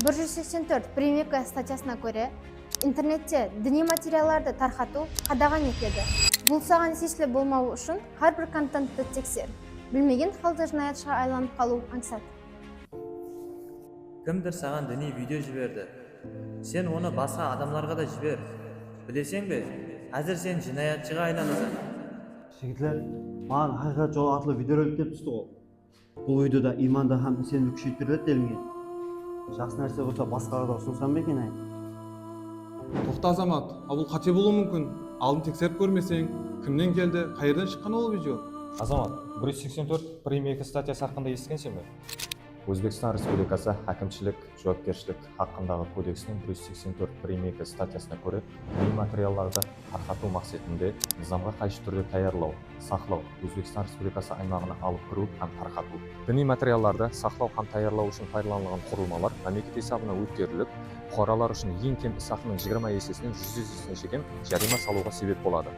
184 премия статьясына көре, интернетте діни материалдарды тарқату қадаған етеді. Бұл саған сесілі болмауы үшін har bir контентті тексер. Білмеген халда жинаятшыға айланып қалу аңсат. Кімдір саған діни видео жіберді. Сен оны басқа адамларға да жібер. Білесің бе, әзір сен жинаятшыға айланасың. Жігітлер, маған Haqiqat жолы атты видеоролик деп түсті ғой. Бұл видеода иманды һәм сенімді күшейттіріледі делінген. Жақсы нәрсе болса басқаға да ұсынсам ба екен ай? Тоқта Азамат, бұл қате болуы мүмкін. Алдын тексеріп көрмесең, кімнен келді, қайерден шыққан ол видео? Азамат, 184 премия статьясы хақында естігенсің бе? Өзбекстан Республикасы әкімшілік жауапкершілік хақындағы кодексінің 184 премия статьясына көре, діни материалдарды тарқату мақсатында низамға қайшы түрде таярлау, сақлау, Өзбекстан Республикасы аймағына алып кіру һәм тарқату. Діни материалдарды сақлау һәм таярлау үшін пайдаланылған құрылмалар мемлекет есебіне өткеріліп, бұқаралар үшін ең кем іс ақының 20 есесінен 100 есесіне шейін жарима салуға себеп болады.